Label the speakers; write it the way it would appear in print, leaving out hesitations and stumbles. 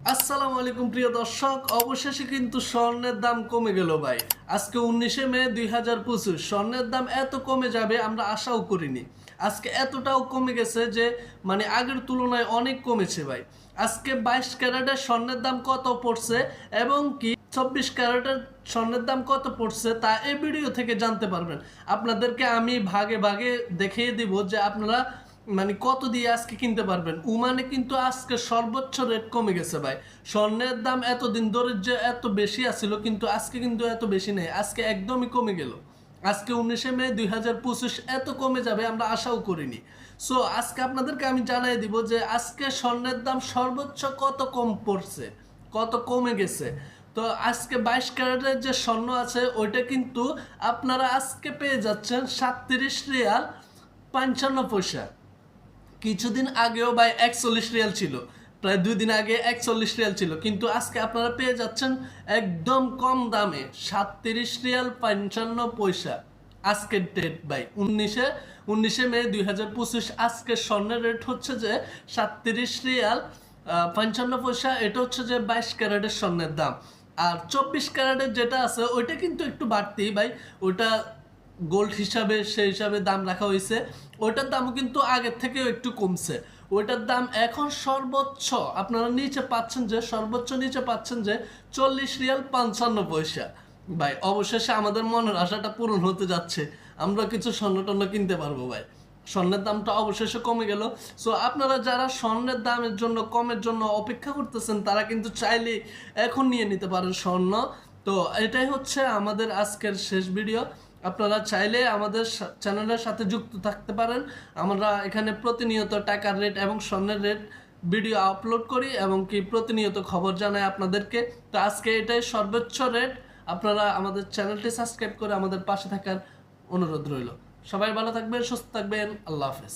Speaker 1: আসসালামু আলাইকুম প্রিয় দর্শক, অবশেষে কিন্তু স্বর্ণের দাম কমে গেল ভাই। আজকে 19শে মে 2025। স্বর্ণের দাম এত কমে যাবে আমরা আশাও করিনি। আজকে এতটাও কমে গেছে যে মানে আগের তুলনায় অনেক কমেছে ভাই। আজকে 22 ক্যারেটের স্বর্ণের দাম কত পড়ছে এবং কি 24 ক্যারেটের স্বর্ণের দাম কত পড়ছে তা এই ভিডিও থেকে জানতে পারবেন। আপনাদেরকে আমি ভাগে ভাগে দেখিয়ে দিব যে আপনারা মানে কত দিয়ে আজকে কিনতে পারবেন। ওমানে কিন্তু আজকে সর্বোচ্চ রেট কমে গেছে ভাই। স্বর্ণের দাম এতদিন ধরে যে এত বেশি আছিল, কিন্তু আজকে কিন্তু এত বেশি নেই, আজকে একদমই কমে গেল। আজকে 19শে মে 2025 এত কমে যাবে আমরা আশাও করিনি। সো আজকে আপনাদেরকে আমি জানাই দিব যে আজকে স্বর্ণের দাম সর্বোচ্চ কত কম পড়ছে, কত কমে গেছে। তো আজকে 22 ক্যারেটের যে স্বর্ণ আছে ওইটা কিন্তু আপনারা আজকে পেয়ে যাচ্ছেন 37 রিয়াল 55 পয়সা। কিছুদিন আগেও ভাই 41 রিয়াল ছিল, প্রায় 2 দিন আগে 41 রিয়াল ছিল, কিন্তু আজকে আপনারা পেয়ে যাচ্ছেন একদম কম দামে 37 রিয়াল 55 পয়সা। আজকের ডেট ভাই 19শে মে 2025। আজকের স্বর্ণের রেট হচ্ছে যে 37 রিয়াল 55 পয়সা। এটা হচ্ছে যে 22 ক্যারেটের স্বর্ণের দাম। আর 24 ক্যারেটের যেটা আছে ওইটা কিন্তু একটু বাড়তি ভাই। ওইটা গোল্ড হিসাবে সেই হিসাবে দাম রাখা হয়েছে। ওইটার দামও কিন্তু আগের থেকেও একটু কমছে। ওইটার দাম এখন সর্বোচ্চ আপনারা নিচে পাচ্ছেন যে সর্বোচ্চ নিচে পাচ্ছেন যে 40 রিয়াল 55 পয়সা। ভাই অবশেষে আমাদের মনের আশাটা পূরণ হতে যাচ্ছে, আমরা কিছু স্বর্ণ টর্ণ কিনতে পারবো ভাই। স্বর্ণের দামটা অবশেষে কমে গেল। সো আপনারা যারা স্বর্ণের দামের জন্য কমের জন্য অপেক্ষা করতেছেন তারা কিন্তু চাইলেই এখন নিয়ে নিতে পারেন স্বর্ণ। তো এটাই হচ্ছে আমাদের আজকের শেষ ভিডিও। আপনারা চাইলে আমাদের চ্যানেলের সাথে যুক্ত থাকতে পারেন। আমরা এখানে প্রতিনিয়ত টাকার রেট এবং স্বর্ণের রেট ভিডিও আপলোড করি এবং কি প্রতিনিয়ত খবর জানাই আপনাদেরকে। তো আজকে এটাই সর্বোচ্চ রেট। আপনারা আমাদের চ্যানেলটি সাবস্ক্রাইব করে আমাদের পাশে থাকার অনুরোধ রইল। সবাই ভালো থাকবেন, সুস্থ থাকবেন, আল্লাহ হাফেজ।